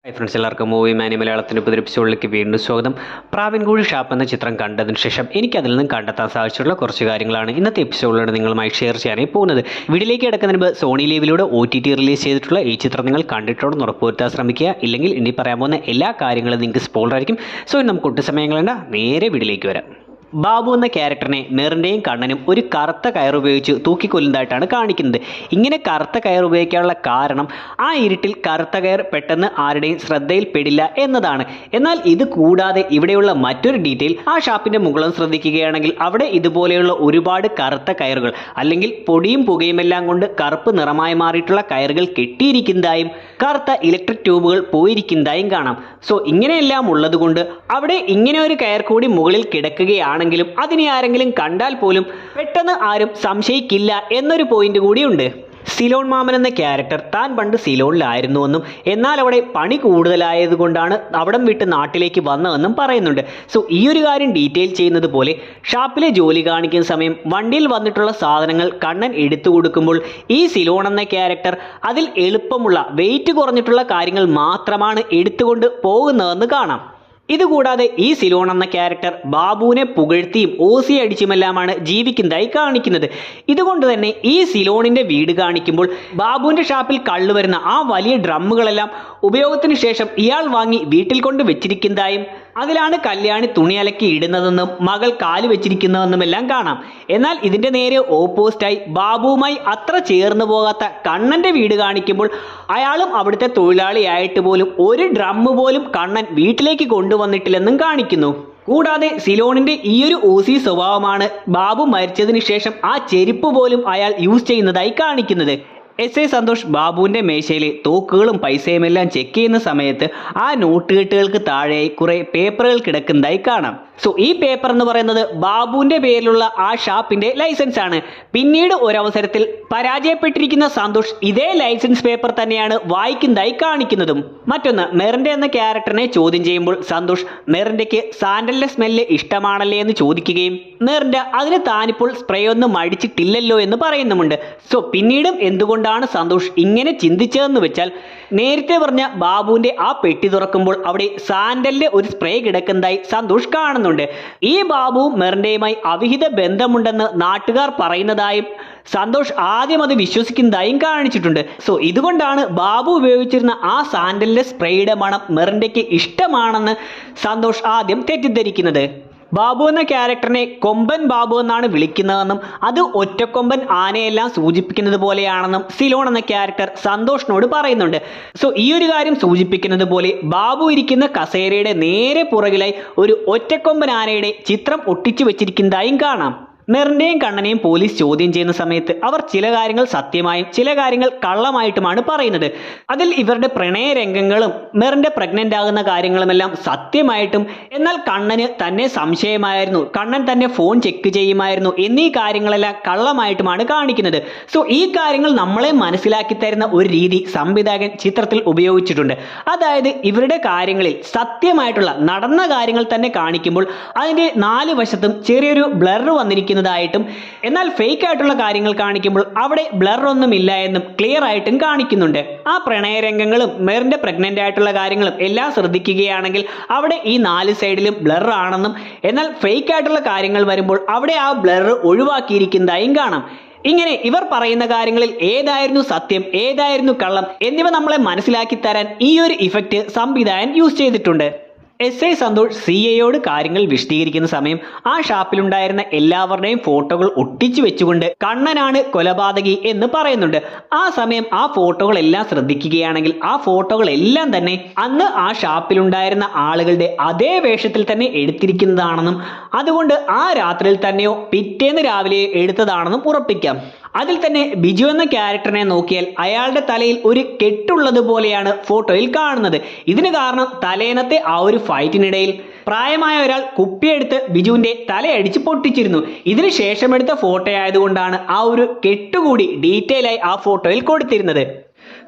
Hi friends, എല്ലാവർക്കും movie മാനി മലയാളത്തിൻ്റെ പുതിയ എപ്പിസോഡിലേക്ക് വീണ്ടും സ്വാഗതം. പ്രാവിൻകൂഴി ഷാപ്പ് എന്ന ചിത്രം കണ്ടതിന് ശേഷം എനിക്കതിൽ നിന്നും കണ്ടെത്താൻ സാധിച്ചിട്ടുള്ള കുറച്ച് കാര്യങ്ങളാണ് ഇന്നത്തെ എപ്പിസോഡിലൂടെ നിങ്ങളുമായി ഷെയർ ചെയ്യാനായി പോകുന്നത്. വീഡിയോയിലേക്ക് കിടക്കുന്നതിന് മുമ്പ് സോണി ലീവിലൂടെ OTT റിലീസ് ചെയ്തിട്ടുള്ള ഈ ചിത്രം നിങ്ങൾ കണ്ടിട്ടുണ്ടെന്ന് ഉറപ്പുവരുത്താൻ ശ്രമിക്കുക. ഇല്ലെങ്കിൽ ഇനി പറയാൻ പോകുന്ന എല്ലാ കാര്യങ്ങളും നിങ്ങൾക്ക് സ്പോയിലർ ആയിരിക്കും. സോ നമുക്ക് ഒട്ടും സമയം കളയണ്ട, നേരെ വീഡിയോയിലേക്ക് വരാം. ബാബു എന്ന ക്യാരക്ടറിനെ മെറിൻ്റെയും കണ്ണനും ഒരു കറുത്ത കയർ ഉപയോഗിച്ച് തൂക്കിക്കൊല്ലുന്നതായിട്ടാണ് കാണിക്കുന്നത്. ഇങ്ങനെ കറുത്ത കയർ ഉപയോഗിക്കാനുള്ള കാരണം ആ ഇരുട്ടിൽ കറുത്ത കയർ പെട്ടെന്ന് ആരുടെയും ശ്രദ്ധയിൽപ്പെടില്ല എന്നതാണ്. എന്നാൽ ഇത് കൂടാതെ ഇവിടെയുള്ള മറ്റൊരു ഡീറ്റെയിൽ, ആ ഷാപ്പിൻ്റെ മുകളിൽ ശ്രദ്ധിക്കുകയാണെങ്കിൽ അവിടെ ഇതുപോലെയുള്ള ഒരുപാട് കറുത്ത കയറുകൾ അല്ലെങ്കിൽ പൊടിയും പുകയുമെല്ലാം കൊണ്ട് കറുപ്പ് നിറമായി മാറിയിട്ടുള്ള കയറുകൾ കെട്ടിയിരിക്കുന്നതായും കറുത്ത ഇലക്ട്രിക് ട്യൂബുകൾ പോയിരിക്കുന്നതായും കാണാം. സോ ഇങ്ങനെയെല്ലാം ഉള്ളതുകൊണ്ട് അവിടെ ഇങ്ങനെ ഒരു കയർ കൂടി മുകളിൽ കിടക്കുകയാണെങ്കിലും അതിനെ ആരെങ്കിലും കണ്ടാൽ പോലും പെട്ടെന്ന് ആരും സംശയിക്കില്ല എന്നൊരു പോയിന്റ് കൂടിയുണ്ട്. സിലോൺ മാമൻ എന്ന ക്യാരക്ടർ താൻ പണ്ട് സിലോണിലായിരുന്നുവെന്നും എന്നാൽ അവിടെ പണി കൂടുതലായതുകൊണ്ടാണ് അവിടം വിട്ട് നാട്ടിലേക്ക് വന്നതെന്നും പറയുന്നുണ്ട്. സോ ഈ ഒരു കാര്യം ഡീറ്റെയിൽ ചെയ്യുന്നത് പോലെ ഷാപ്പിലെ ജോലി കാണിക്കുന്ന സമയം വണ്ടിയിൽ വന്നിട്ടുള്ള സാധനങ്ങൾ കണ്ണൻ എടുത്തു കൊടുക്കുമ്പോൾ ഈ സിലോൺ എന്ന ക്യാരക്ടർ അതിൽ എളുപ്പമുള്ള വെയിറ്റ് കുറഞ്ഞിട്ടുള്ള കാര്യങ്ങൾ മാത്രമാണ് എടുത്തുകൊണ്ട് പോകുന്നതെന്ന് കാണാം. ഇതുകൂടാതെ ഈ സിലോൺ എന്ന ക്യാരക്ടർ ബാബുവിനെ പുകഴ്ത്തിയും ഓസി അടിച്ചുമെല്ലാമാണ് ജീവിക്കുന്നതായി കാണിക്കുന്നത്. ഇതുകൊണ്ട് തന്നെ ഈ സിലോണിന്റെ വീട് കാണിക്കുമ്പോൾ ബാബുവിന്റെ ഷാപ്പിൽ കള്ളു വരുന്ന ആ വലിയ ഡ്രമ്മുകളെല്ലാം ഉപയോഗത്തിന് ശേഷം ഇയാൾ വാങ്ങി വീട്ടിൽ കൊണ്ട് വെച്ചിരിക്കുന്നതായും അതിലാണ് കല്യാണി തുണി അലക്കി ഇടുന്നതെന്നും മകൾ കാല് വെച്ചിരിക്കുന്നതെന്നുമെല്ലാം കാണാം. എന്നാൽ ഇതിന്റെ നേരെ ഓപ്പോസിറ്റായി ബാബുവുമായി അത്ര ചേർന്ന് പോകാത്ത കണ്ണന്റെ വീട് കാണിക്കുമ്പോൾ അയാളും അവിടുത്തെ തൊഴിലാളിയായിട്ട് പോലും ഒരു ഡ്രമ്മ് പോലും കണ്ണൻ വീട്ടിലേക്ക് കൊണ്ടുവന്നിട്ടില്ലെന്നും കാണിക്കുന്നു. കൂടാതെ സിലോണിന്റെ ഈയൊരു ഓസി സ്വഭാവമാണ് ബാബു മരിച്ചതിന് ശേഷം ആ ചെരുപ്പ് പോലും അയാൾ യൂസ് ചെയ്യുന്നതായി കാണിക്കുന്നത്. SI സന്തോഷ് ബാബുവിൻ്റെ മേശയിലെ തോക്കുകളും പൈസയുമെല്ലാം ചെക്ക് ചെയ്യുന്ന സമയത്ത് ആ നോട്ടുകെട്ടുകൾക്ക് താഴെയായി കുറേ പേപ്പറുകൾ കിടക്കുന്നതായി കാണാം. സോ ഈ പേപ്പർ എന്ന് പറയുന്നത് ബാബുവിൻ്റെ പേരിലുള്ള ആ ഷാപ്പിൻ്റെ ലൈസൻസ് ആണ്. പിന്നീട് ഒരവസരത്തിൽ പരാജയപ്പെട്ടിരിക്കുന്ന സന്തോഷ് ഇതേ ലൈസൻസ് പേപ്പർ തന്നെയാണ് വായിക്കുന്നതായി കാണിക്കുന്നതും. മറ്റൊന്ന്, മെറിൻ്റെ എന്ന ക്യാരക്ടറിനെ ചോദ്യം ചെയ്യുമ്പോൾ സന്തോഷ് മെറിൻ്റെക്ക് സാൻഡലിൻ്റെ സ്മെല്ല് ഇഷ്ടമാണല്ലേ എന്ന് ചോദിക്കുകയും മെറിൻ്റെ അതിന് താനിപ്പോൾ സ്പ്രേ ഒന്നും അടിച്ചിട്ടില്ലല്ലോ എന്ന് പറയുന്നുമുണ്ട്. സോ പിന്നീടും എന്തുകൊണ്ടാണ് സന്തോഷ് ഇങ്ങനെ ചിന്തിച്ചതെന്ന് വെച്ചാൽ, നേരത്തെ പറഞ്ഞ ബാബുവിൻ്റെ ആ പെട്ടി തുറക്കുമ്പോൾ അവിടെ സാൻഡലിൻ്റെ ഒരു സ്പ്രേ കിടക്കുന്നതായി സന്തോഷ് കാണുന്നുണ്ട്. ഈ ബാബു മെറിൻ്റെയുമായി അവിഹിത ബന്ധമുണ്ടെന്ന് നാട്ടുകാർ പറയുന്നതായും സന്തോഷ് ആദ്യം അത് വിശ്വസിക്കുന്നതായും കാണിച്ചിട്ടുണ്ട്. സോ ഇതുകൊണ്ടാണ് ബാബു ഉപയോഗിച്ചിരുന്ന ആ സാൻഡലിൻ്റെ സ്പ്രേയുടെ മണം മെറിൻ്റെക്ക് ഇഷ്ടമാണെന്ന് സന്തോഷ് ആദ്യം തെറ്റിദ്ധരിക്കുന്നത്. ബാബു എന്ന ക്യാരക്ടറിനെ കൊമ്പൻ ബാബു എന്നാണ് വിളിക്കുന്നതെന്നും അത് ഒറ്റക്കൊമ്പൻ ആനയെല്ലാം സൂചിപ്പിക്കുന്നത് പോലെയാണെന്നും സിലോൺ എന്ന ക്യാരക്ടർ സന്തോഷിനോട് പറയുന്നുണ്ട്. സോ ഈ ഒരു കാര്യം സൂചിപ്പിക്കുന്നത് പോലെ ബാബു ഇരിക്കുന്ന കസേരയുടെ നേരെ പുറകിലായി ഒരു ഒറ്റക്കൊമ്പൻ ആനയുടെ ചിത്രം ഒട്ടിച്ചു വെച്ചിരിക്കുന്നതായും കാണാം. മെറിൻ്റെയും കണ്ണനെയും പോലീസ് ചോദ്യം ചെയ്യുന്ന സമയത്ത് അവർ ചില കാര്യങ്ങൾ സത്യമായും ചില കാര്യങ്ങൾ കള്ളമായിട്ടുമാണ് പറയുന്നത്. അതിൽ ഇവരുടെ പ്രണയ രംഗങ്ങളും മെറിൻ്റെ പ്രഗ്നൻ്റ് ആകുന്ന കാര്യങ്ങളുമെല്ലാം സത്യമായിട്ടും എന്നാൽ കണ്ണന് തന്നെ സംശയമായിരുന്നു, കണ്ണൻ തന്നെ ഫോൺ ചെക്ക് ചെയ്യുമായിരുന്നു എന്നീ കാര്യങ്ങളെല്ലാം കള്ളമായിട്ടുമാണ് കാണിക്കുന്നത്. സോ ഈ കാര്യങ്ങൾ നമ്മളെ മനസ്സിലാക്കി തരുന്ന ഒരു രീതി സംവിധായകൻ ചിത്രത്തിൽ ഉപയോഗിച്ചിട്ടുണ്ട്. അതായത് ഇവരുടെ കാര്യങ്ങളിൽ സത്യമായിട്ടുള്ള നടന്ന കാര്യങ്ങൾ തന്നെ കാണിക്കുമ്പോൾ അതിൻ്റെ നാല് വശത്തും ചെറിയൊരു ബ്ലർ വന്നിരിക്കുന്നു ായിട്ടും എന്നാൽ ഫേക്ക് ആയിട്ടുള്ള കാര്യങ്ങൾ കാണിക്കുമ്പോൾ അവിടെ ബ്ലർ ഒന്നും ഇല്ല എന്നും ക്ലിയർ ആയിട്ടും കാണിക്കുന്നുണ്ട്. ആ പ്രണയരംഗങ്ങളും മെറിൻ്റെ പ്രഗ്നൻ്റ് ആയിട്ടുള്ള കാര്യങ്ങളും എല്ലാം ശ്രദ്ധിക്കുകയാണെങ്കിൽ അവിടെ ഈ നാല് സൈഡിലും ബ്ലർ ആണെന്നും എന്നാൽ ഫേക്ക് ആയിട്ടുള്ള കാര്യങ്ങൾ വരുമ്പോൾ അവിടെ ആ ബ്ലർ ഒഴിവാക്കിയിരിക്കുന്നതായും കാണാം. ഇങ്ങനെ ഇവർ പറയുന്ന കാര്യങ്ങളിൽ ഏതായിരുന്നു സത്യം ഏതായിരുന്നു കള്ളം എന്നിവ നമ്മളെ മനസ്സിലാക്കി തരാൻ ഈ ഒരു ഇഫക്റ്റ് സംവിധായകൻ യൂസ് ചെയ്തിട്ടുണ്ട്. SI സന്തോഷ് CAയോട് കാര്യങ്ങൾ വിശദീകരിക്കുന്ന സമയം ആ ഷാപ്പിലുണ്ടായിരുന്ന എല്ലാവരുടെയും ഫോട്ടോകൾ ഒട്ടിച്ചു വെച്ചുകൊണ്ട് കണ്ണനാണ് കൊലപാതകി എന്ന് പറയുന്നുണ്ട്. ആ സമയം ആ ഫോട്ടോകളെല്ലാം ശ്രദ്ധിക്കുകയാണെങ്കിൽ ആ ഫോട്ടോകളെല്ലാം തന്നെ അന്ന് ആ ഷാപ്പിലുണ്ടായിരുന്ന ആളുകളുടെ അതേ വേഷത്തിൽ തന്നെ എടുത്തിരിക്കുന്നതാണെന്നും അതുകൊണ്ട് ആ രാത്രിയിൽ തന്നെയോ പിറ്റേന്ന് രാവിലെ എടുത്തതാണെന്നും ഉറപ്പിക്കാം. അതിൽ തന്നെ ബിജു എന്ന ക്യാരക്ടറിനെ നോക്കിയാൽ അയാളുടെ തലയിൽ ഒരു കെട്ടുള്ളത് പോലെയാണ് ഫോട്ടോയിൽ കാണുന്നത്. ഇതിന് കാരണം തലേന്നത്തെ ആ ഒരു ഫൈറ്റിനിടയിൽ പ്രായമായ ഒരാൾ കുപ്പിയെടുത്ത് ബിജുവിന്റെ തലയടിച്ച് പൊട്ടിച്ചിരുന്നു. ഇതിന് ശേഷം എടുത്ത ഫോട്ടോ ആയതുകൊണ്ടാണ് ആ ഒരു കെട്ടുകൂടി ഡീറ്റെയിൽ ആയി ആ ഫോട്ടോയിൽ കൊടുത്തിരുന്നത്.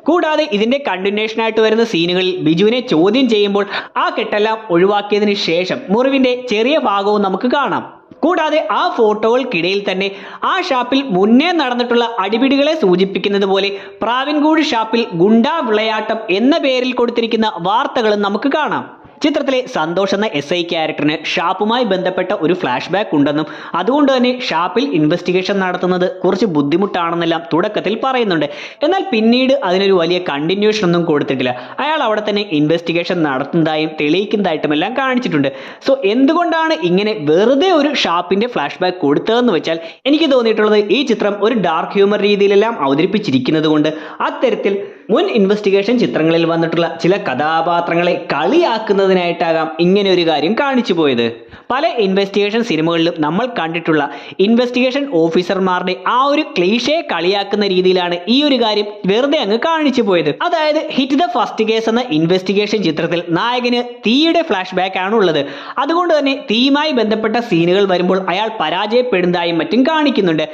കൂടാതെ ഇതിന്റെ കണ്ടിന്യൂഷൻ ആയിട്ട് വരുന്ന സീനുകളിൽ ബിജുവിനെ ചോദ്യം ചെയ്യുമ്പോൾ ആ കെട്ടെല്ലാം ഒഴിവാക്കിയതിന് ശേഷം മുറിവിന്റെ ചെറിയ ഭാഗവും നമുക്ക് കാണാം. കൂടാതെ ആ ഫോട്ടോകൾക്കിടയിൽ തന്നെ ആ ഷാപ്പിൽ മുന്നേ നടന്നിട്ടുള്ള അടിപിടികളെ സൂചിപ്പിക്കുന്നത് പോലെ പ്രാവിൻകൂഴ് ഷാപ്പിൽ ഗുണ്ടാ വിളയാട്ടം എന്ന പേരിൽ കൊടുത്തിരിക്കുന്ന വാർത്തകളും നമുക്ക് കാണാം. ചിത്രത്തിലെ സന്തോഷ് എന്ന SI ക്യാരക്ടറിന് ഷാപ്പുമായി ബന്ധപ്പെട്ട ഒരു ഫ്ലാഷ് ബാക്ക് ഉണ്ടെന്നും അതുകൊണ്ട് തന്നെ ഷാപ്പിൽ ഇൻവെസ്റ്റിഗേഷൻ നടത്തുന്നത് കുറച്ച് ബുദ്ധിമുട്ടാണെന്നെല്ലാം തുടക്കത്തിൽ പറയുന്നുണ്ട്. എന്നാൽ പിന്നീട് അതിനൊരു വലിയ കണ്ടിന്യൂഷൻ ഒന്നും കൊടുത്തിട്ടില്ല. അയാൾ അവിടെ തന്നെ ഇൻവെസ്റ്റിഗേഷൻ നടത്തുന്നതായും തെളിയിക്കുന്നതായിട്ടും എല്ലാം കാണിച്ചിട്ടുണ്ട്. സോ എന്തുകൊണ്ടാണ് ഇങ്ങനെ വെറുതെ ഒരു ഷാപ്പിന്റെ ഫ്ലാഷ് ബാക്ക് കൊടുത്തതെന്ന് വെച്ചാൽ എനിക്ക് തോന്നിയിട്ടുള്ളത് ഈ ചിത്രം ഒരു ഡാർക്ക് ഹ്യൂമർ രീതിയിലെല്ലാം അവതരിപ്പിച്ചിരിക്കുന്നത് കൊണ്ട് അത്തരത്തിൽ മുൻ ഇൻവെസ്റ്റിഗേഷൻ ചിത്രങ്ങളിൽ വന്നിട്ടുള്ള ചില കഥാപാത്രങ്ങളെ കളിയാക്കുന്നതിനായിട്ടാകാം ഇങ്ങനെ ഒരു കാര്യം കാണിച്ചു പോയത്. പല ഇൻവെസ്റ്റിഗേഷൻ സിനിമകളിലും നമ്മൾ കണ്ടിട്ടുള്ള ഇൻവെസ്റ്റിഗേഷൻ ഓഫീസർമാരുടെ ആ ഒരു ക്ലീഷയെ കളിയാക്കുന്ന രീതിയിലാണ് ഈ ഒരു കാര്യം വെറുതെ അങ്ങ് കാണിച്ചു പോയത്. അതായത് ഹിറ്റ് ദ ഫസ്റ്റ് കേസ് എന്ന ഇൻവെസ്റ്റിഗേഷൻ ചിത്രത്തിൽ നായകന് തീയുടെ ഫ്ലാഷ് ബാക്ക് ആണ് ഉള്ളത്. അതുകൊണ്ട് തന്നെ തീയുമായി ബന്ധപ്പെട്ട സീനുകൾ വരുമ്പോൾ അയാൾ പരാജയപ്പെടുന്നതായും മറ്റും കാണിക്കുന്നുണ്ട്.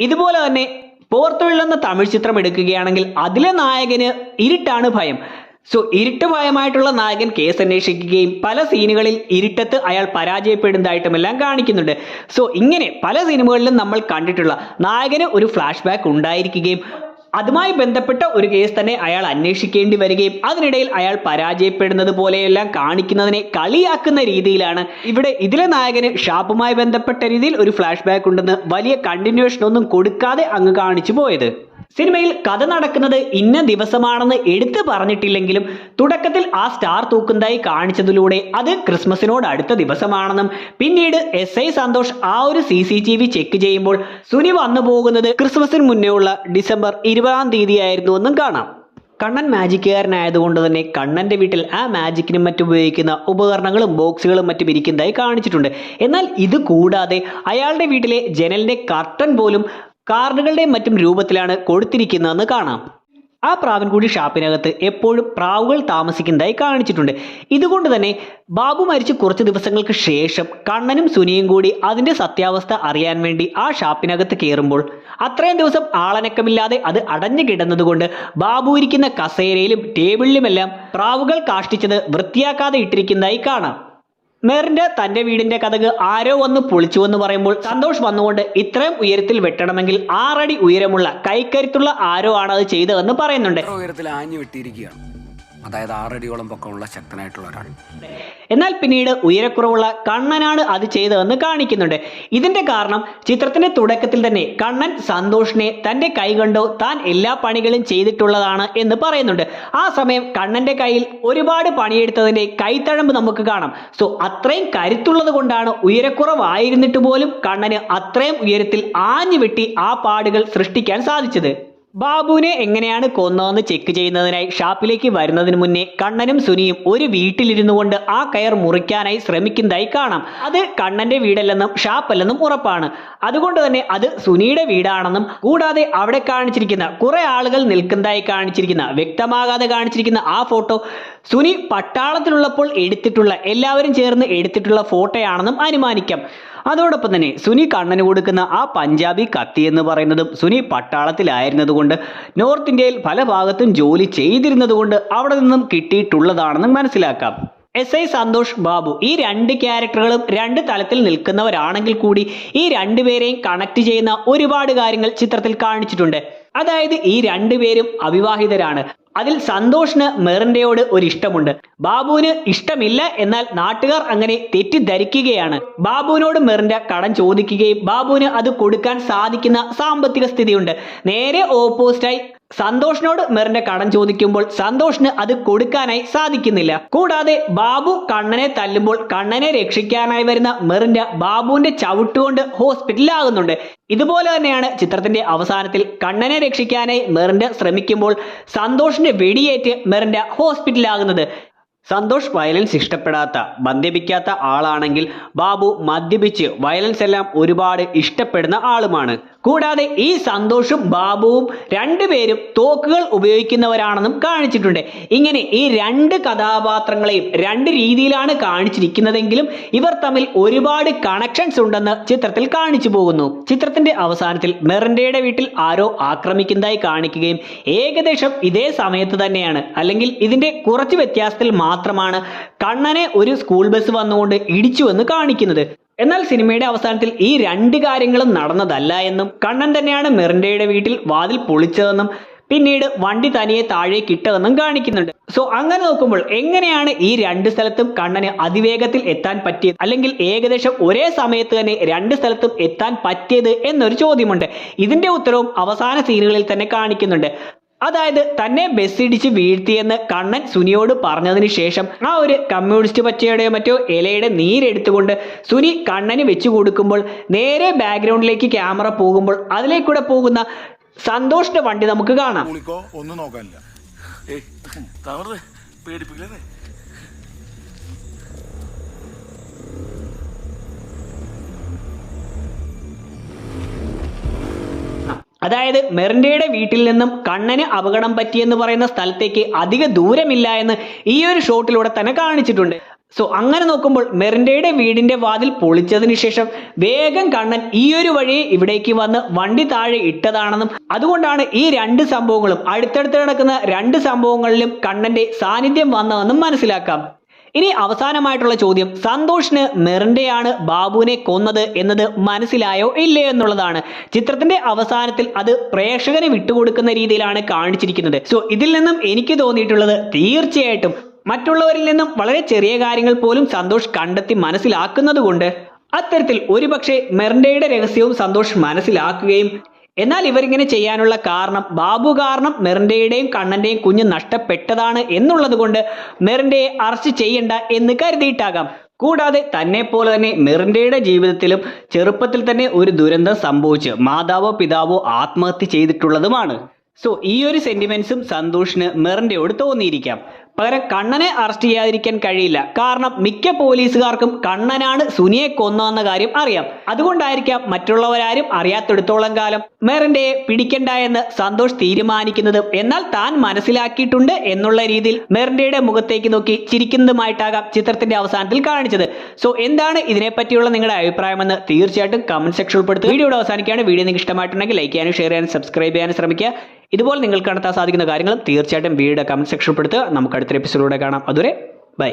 ഇതുപോലെ തന്നെ പോർത്തുവിൽ എന്ന തമിഴ് ചിത്രം എടുക്കുകയാണെങ്കിൽ അതിലെ നായകന് ഇരുട്ടാണ് ഭയം. സോ ഇരുട്ട് ഭയമായിട്ടുള്ള നായകൻ കേസ് അന്വേഷിക്കുകയും പല സീനുകളിൽ ഇരുട്ടത്ത് അയാൾ പരാജയപ്പെടുന്നതായിട്ടും എല്ലാം കാണിക്കുന്നുണ്ട്. സോ ഇങ്ങനെ പല സിനിമകളിലും നമ്മൾ കണ്ടിട്ടുള്ള നായകന് ഒരു ഫ്ലാഷ് ബാക്ക് ഉണ്ടായിരിക്കുകയും അതുമായി ബന്ധപ്പെട്ട ഒരു കേസ് തന്നെ അയാൾ അന്വേഷിക്കേണ്ടി വരികയും അതിനിടയിൽ അയാൾ പരാജയപ്പെടുന്നത് പോലെയെല്ലാം കാണിക്കുന്നതിനെ കളിയാക്കുന്ന രീതിയിലാണ് ഇവിടെ ഇതിലെ നായകന് ഷാപ്പുമായി ബന്ധപ്പെട്ട രീതിയിൽ ഒരു ഫ്ലാഷ് ബാക്ക് ഉണ്ടെന്ന് വലിയ കണ്ടിന്യൂഷൻ ഒന്നും കൊടുക്കാതെ അങ്ങ് കാണിച്ചു പോയത്. സിനിമയിൽ കഥ നടക്കുന്നത് ഇന്ന ദിവസമാണെന്ന് എടുത്തു പറഞ്ഞിട്ടില്ലെങ്കിലും തുടക്കത്തിൽ ആ സ്റ്റാർ തൂക്കുന്നതായി കാണിച്ചതിലൂടെ അത് ക്രിസ്മസിനോട് അടുത്ത ദിവസമാണെന്നും പിന്നീട് SI സന്തോഷ് ആ ഒരു CCTV ചെക്ക് ചെയ്യുമ്പോൾ സുനി വന്നു പോകുന്നത് ക്രിസ്മസിന് മുന്നേ ഉള്ള ഡിസംബർ 20-ാം തീയതി ആയിരുന്നു എന്നും കാണാം. കണ്ണൻ മാജിക്കുകാരനായതുകൊണ്ട് തന്നെ കണ്ണന്റെ വീട്ടിൽ ആ മാജിക്കിനും മറ്റും ഉപയോഗിക്കുന്ന ഉപകരണങ്ങളും ബോക്സുകളും മറ്റും ഇരിക്കുന്നതായി കാണിച്ചിട്ടുണ്ട്. എന്നാൽ ഇത് കൂടാതെ അയാളുടെ വീട്ടിലെ ജനലിന്റെ കർട്ടൻ പോലും കാർഡുകളുടെ മറ്റും രൂപത്തിലാണ് കൊടുത്തിരിക്കുന്നതെന്ന് കാണാം. ആ പ്രാവൻകൂടി ഷാപ്പിനകത്ത് എപ്പോഴും പ്രാവുകൾ താമസിക്കുന്നതായി കാണിച്ചിട്ടുണ്ട്. ഇതുകൊണ്ട് തന്നെ ബാബു മരിച്ച് കുറച്ച് ദിവസങ്ങൾക്ക് ശേഷം കണ്ണനും സുനിയും കൂടി അതിന്റെ സത്യാവസ്ഥ അറിയാൻ വേണ്ടി ആ ഷാപ്പിനകത്ത് കയറുമ്പോൾ അത്രയും ദിവസം ആളനക്കമില്ലാതെ അത് അടഞ്ഞു കിടന്നതുകൊണ്ട് ബാബു ഇരിക്കുന്ന കസേരയിലും ടേബിളിലുമെല്ലാം പ്രാവുകൾ കാഷ്ടിച്ചത് വൃത്തിയാക്കാതെ ഇട്ടിരിക്കുന്നതായി കാണാം. മെറിന്റെ തന്റെ വീടിന്റെ കതക് ആരോ വന്ന് പൊളിച്ചുവെന്ന് പറയുമ്പോൾ സന്തോഷ് വന്നുകൊണ്ട് ഇത്രയും ഉയരത്തിൽ വെട്ടണമെങ്കിൽ 6 അടി ഉയരമുള്ള കൈക്കരുത്തുള്ള ആരോ ആണ് അത് ചെയ്തതെന്ന് പറയുന്നുണ്ട്. ഉയരത്തിൽ ആഞ്ഞു വെട്ടിയിരിക്കുകയാണ്. അതായത് 6 അടിയോളം പൊക്കമുള്ള ശക്തനായിട്ടുള്ള ഒരാൾ. എന്നാൽ പിന്നീട് ഉയരക്കുറവുള്ള കണ്ണനാണ് അത് ചെയ്തതെന്ന് കാണിക്കുന്നുണ്ട്. ഇതിന്റെ കാരണം ചിത്രത്തിന്റെ തുടക്കത്തിൽ തന്നെ കണ്ണൻ സന്തോഷിനെ തന്റെ കൈ കണ്ടോ താൻ എല്ലാ പണികളും ചെയ്തിട്ടുള്ളതാണ് എന്ന് പറയുന്നുണ്ട്. ആ സമയം കണ്ണന്റെ കയ്യിൽ ഒരുപാട് പണിയെടുത്തതിന്റെ കൈത്തഴമ്പ് നമുക്ക് കാണാം. സോ അത്രയും കരുത്തുള്ളത് കൊണ്ടാണ് ഉയരക്കുറവായിരുന്നിട്ട് പോലും കണ്ണന് അത്രയും ഉയരത്തിൽ ആഞ്ഞു വെട്ടി ആ പാടുകൾ സൃഷ്ടിക്കാൻ സാധിച്ചത്. ബാബുവിനെ എങ്ങനെയാണ് കൊന്നതെന്ന് ചെക്ക് ചെയ്യുന്നതിനായി ഷാപ്പിലേക്ക് വരുന്നതിന് മുന്നേ കണ്ണനും സുനിയും ഒരു വീട്ടിലിരുന്നു കൊണ്ട് ആ കയർ മുറിക്കാനായി ശ്രമിക്കുന്നതായി കാണാം. അത് കണ്ണന്റെ വീടല്ലെന്നും ഷാപ്പല്ലെന്നും ഉറപ്പാണ്. അതുകൊണ്ട് തന്നെ അത് സുനിയുടെ വീടാണെന്നും കൂടാതെ അവിടെ കാണിച്ചിരിക്കുന്ന കുറെ ആളുകൾ നിൽക്കുന്നതായി കാണിച്ചിരിക്കുന്ന വ്യക്തമാകാതെ കാണിച്ചിരിക്കുന്ന ആ ഫോട്ടോ സുനി പട്ടാളത്തിലുള്ളപ്പോൾ എടുത്തിട്ടുള്ള എല്ലാവരും ചേർന്ന് എടുത്തിട്ടുള്ള ഫോട്ടോയാണെന്നും അനുമാനിക്കാം. അതോടൊപ്പം തന്നെ സുനി കണ്ണന് കൊടുക്കുന്ന ആ പഞ്ചാബി കത്തി എന്ന് പറയുന്നതും സുനി പട്ടാളത്തിലായിരുന്നതുകൊണ്ട് നോർത്ത് ഇന്ത്യയിൽ പല ഭാഗത്തും ജോലി ചെയ്തിരുന്നതുകൊണ്ട് അവിടെ നിന്നും കിട്ടിയിട്ടുള്ളതാണെന്നും മനസ്സിലാക്കാം. SI സന്തോഷ് ബാബു ഈ 2 ക്യാരക്ടറുകളും 2 തലത്തിൽ നിൽക്കുന്നവരാണെങ്കിൽ കൂടി ഈ 2 പേരെയും കണക്ട് ചെയ്യുന്ന ഒരുപാട് കാര്യങ്ങൾ ചിത്രത്തിൽ കാണിച്ചിട്ടുണ്ട്. അതായത് ഈ 2 പേരും അവിവാഹിതരാണ്. അതിൽ സന്തോഷിന് മെറിന്റെയോട് ഒരു ഇഷ്ടമുണ്ട്, ബാബുവിന് ഇഷ്ടമില്ല. എന്നാൽ നാട്ടുകാർ അങ്ങനെ തെറ്റിദ്ധരിക്കുകയാണ്. ബാബുവിനോട് മെറിന്റെ കടം ചോദിക്കുകയും ബാബുവിന് അത് കൊടുക്കാൻ സാധിക്കുന്ന സാമ്പത്തിക സ്ഥിതിയുണ്ട്. നേരെ ഓപ്പോസിറ്റായി സന്തോഷിനോട് മെറിന്റെ കടം ചോദിക്കുമ്പോൾ സന്തോഷിന് അത് കൊടുക്കാനായി സാധിക്കുന്നില്ല. കൂടാതെ ബാബു കണ്ണനെ തല്ലുമ്പോൾ കണ്ണനെ രക്ഷിക്കാനായി വരുന്ന മെറിന്റെ ബാബുവിന്റെ ചവിട്ടുകൊണ്ട് ഹോസ്പിറ്റലിലാകുന്നുണ്ട്. ഇതുപോലെ തന്നെയാണ് ചിത്രത്തിന്റെ അവസാനത്തിൽ കണ്ണനെ രക്ഷിക്കാനായി മെറിന്റെ ശ്രമിക്കുമ്പോൾ സന്തോഷിന്റെ വെടിയേറ്റ് മെറിന്റെ ഹോസ്പിറ്റലിലാകുന്നത്. സന്തോഷ് വയലൻസ് ഇഷ്ടപ്പെടാത്ത മദ്യപിക്കാത്ത ആളാണെങ്കിൽ ബാബു മദ്യപിച്ച് വയലൻസ് എല്ലാം ഒരുപാട് ഇഷ്ടപ്പെടുന്ന ആളുമാണ്. കൂടാതെ ഈ സന്തോഷും ബാബുവും 2 പേരും തോക്കുകൾ ഉപയോഗിക്കുന്നവരാണെന്നും കാണിച്ചിട്ടുണ്ട്. ഇങ്ങനെ ഈ 2 കഥാപാത്രങ്ങളെയും 2 രീതിയിലാണ് കാണിച്ചിരിക്കുന്നതെങ്കിലും ഇവർ തമ്മിൽ ഒരുപാട് കണക്ഷൻസ് ഉണ്ടെന്ന് ചിത്രത്തിൽ കാണിച്ചു പോകുന്നു. ചിത്രത്തിന്റെ അവസാനത്തിൽ മെറിന്റയുടെ വീട്ടിൽ ആരോ ആക്രമിക്കുന്നതായി കാണിക്കുകയും ഏകദേശം ഇതേ സമയത്ത് തന്നെയാണ്, അല്ലെങ്കിൽ ഇതിന്റെ കുറച്ച് വ്യത്യാസത്തിൽ മാത്രമാണ് കണ്ണനെ ഒരു സ്കൂൾ ബസ് വന്നുകൊണ്ട് ഇടിച്ചുവെന്ന് കാണിക്കുന്നത്. എന്നാൽ സിനിമയുടെ അവസാനത്തിൽ ഈ രണ്ട് കാര്യങ്ങളും നടന്നതല്ല എന്നും കണ്ണൻ തന്നെയാണ് മിറിൻഡയുടെ വീട്ടിൽ വാതിൽ പൊളിച്ചതെന്നും പിന്നീട് വണ്ടി തനിയെ താഴേക്ക് ഇട്ടതെന്നും കാണിക്കുന്നുണ്ട്. സോ അങ്ങനെ നോക്കുമ്പോൾ എങ്ങനെയാണ് ഈ രണ്ട് സ്ഥലത്തും കണ്ണന് അതിവേഗത്തിൽ എത്താൻ പറ്റിയത്, അല്ലെങ്കിൽ ഏകദേശം ഒരേ സമയത്ത് തന്നെ രണ്ട് സ്ഥലത്തും എത്താൻ പറ്റിയത് എന്നൊരു ചോദ്യമുണ്ട്. ഇതിന്റെ ഉത്തരവും അവസാന സീനുകളിൽ തന്നെ കാണിക്കുന്നുണ്ട്. അതായത് തന്നെ ബസ്സിടിച്ച് വീഴ്ത്തിയെന്ന് കണ്ണൻ സുനിയോട് പറഞ്ഞതിന് ശേഷം ആ ഒരു കമ്മ്യൂണിസ്റ്റ് പച്ചയുടെയോ മറ്റോ ഇലയുടെ നീരെടുത്തുകൊണ്ട് സുനി കണ്ണന് വെച്ചു കൊടുക്കുമ്പോൾ നേരെ ബാക്ക്ഗ്രൗണ്ടിലേക്ക് ക്യാമറ പോകുമ്പോൾ അതിലേക്കൂടെ പോകുന്ന സന്തോഷിന്റെ വണ്ടി നമുക്ക് കാണാം. ഒന്നും നോക്കാനില്ല. അതായത് മിറിൻഡയുടെ വീട്ടിൽ നിന്നും കണ്ണന് അപകടം പറ്റിയെന്ന് പറയുന്ന സ്ഥലത്തേക്ക് അധിക ദൂരമില്ല എന്ന് ഈ ഒരു ഷോട്ടിലൂടെ തന്നെ കാണിച്ചിട്ടുണ്ട്. സോ അങ്ങനെ നോക്കുമ്പോൾ മിറിൻഡയുടെ വീടിന്റെ വാതിൽ പൊളിച്ചതിന് ശേഷം വേഗം കണ്ണൻ ഈ ഒരു വഴി ഇവിടേക്ക് വന്ന് വണ്ടി താഴെ ഇട്ടതാണെന്നും അതുകൊണ്ടാണ് ഈ രണ്ട് സംഭവങ്ങളും അടുത്തടുത്ത് നടക്കുന്ന രണ്ട് സംഭവങ്ങളിലും കണ്ണന്റെ സാന്നിധ്യം വന്നതെന്നും മനസ്സിലാക്കാം. ഇനി അവസാനമായിട്ടുള്ള ചോദ്യം, സന്തോഷിന് മിറിൻഡയാണ് ബാബുവിനെ കൊന്നത് എന്നത് മനസ്സിലായോ ഇല്ലയോ എന്നുള്ളതാണ്. ചിത്രത്തിന്റെ അവസാനത്തിൽ അത് പ്രേക്ഷകന് വിട്ടുകൊടുക്കുന്ന രീതിയിലാണ് കാണിച്ചിരിക്കുന്നത്. സോ ഇതിൽ നിന്നും എനിക്ക് തോന്നിയിട്ടുള്ളത് തീർച്ചയായിട്ടും മറ്റുള്ളവരിൽ നിന്നും വളരെ ചെറിയ കാര്യങ്ങൾ പോലും സന്തോഷ് കണ്ടെത്തി മനസ്സിലാക്കുന്നത് കൊണ്ട് അത്തരത്തിൽ ഒരുപക്ഷെ മിറിൻഡയുടെ രഹസ്യവും സന്തോഷ് മനസ്സിലാക്കുകയും എന്നാൽ ഇവരിങ്ങനെ ചെയ്യാനുള്ള കാരണം ബാബു കാരണം മിറിൻഡയുടെയും കണ്ണന്റെയും കുഞ്ഞ് നഷ്ടപ്പെട്ടതാണ് എന്നുള്ളത് കൊണ്ട് മിറിൻഡയെ അറസ്റ്റ് ചെയ്യണ്ട എന്ന് കരുതിയിട്ടാകാം. കൂടാതെ തന്നെ പോലെ തന്നെ മിറിൻഡയുടെ ജീവിതത്തിലും ചെറുപ്പത്തിൽ തന്നെ ഒരു ദുരന്തം സംഭവിച്ച് മാതാവോ പിതാവോ ആത്മഹത്യ ചെയ്തിട്ടുള്ളതുമാണ്. സോ ഈ ഒരു സെന്റിമെന്റ്സും സന്തോഷിന് മിറിൻഡയോട് തോന്നിയിരിക്കാം. പകരം കണ്ണനെ അറസ്റ്റ് ചെയ്യാതിരിക്കാൻ കഴിയില്ല. കാരണം മിക്ക പോലീസുകാർക്കും കണ്ണനാണ് സുനിയെ കൊന്നതെന്ന കാര്യം അറിയാം. അതുകൊണ്ടായിരിക്കാം മറ്റുള്ളവരാരും അറിയാത്തിടത്തോളം കാലം മിറിൻഡയെ പിടിക്കണ്ട എന്ന് സന്തോഷ് തീരുമാനിക്കുന്നതും എന്നാൽ താൻ മനസ്സിലാക്കിയിട്ടുണ്ട് എന്നുള്ള രീതിയിൽ മിറിൻഡയുടെ മുഖത്തേക്ക് നോക്കി ചിരിക്കുന്നതുമായിട്ടാകാം ചിത്രത്തിന്റെ അവസാനത്തിൽ കാണിച്ചത്. സോ എന്താണ് ഇതിനെപ്പറ്റിയുള്ള നിങ്ങളുടെ അഭിപ്രായമെന്ന് തീർച്ചയായിട്ടും കമന്റ് സെക്ഷൻ ഉൾപ്പെടുത്തുക. വീഡിയോയുടെ അവസാനിക്കുകയാണ്. വീഡിയോ നിങ്ങൾക്ക് ഇഷ്ടമായിട്ടുണ്ടെങ്കിൽ ലൈക്ക് ചെയ്യാനും ഷെയർ ചെയ്യാനും സബ്സ്ക്രൈബ് ചെയ്യാനും ശ്രമിക്കുക. ഇതുപോലെ നിങ്ങൾക്ക് കണ്ടെത്താൻ സാധിക്കുന്ന കാര്യങ്ങളും തീർച്ചയായിട്ടും വീഡിയോയുടെ കമന്റ് സെക്ഷൻ ഉൾപ്പെടുത്തുക. നമുക്ക് അടുത്ത എപ്പിസോഡിലൂടെ കാണാം. അതുവരെ ബൈ.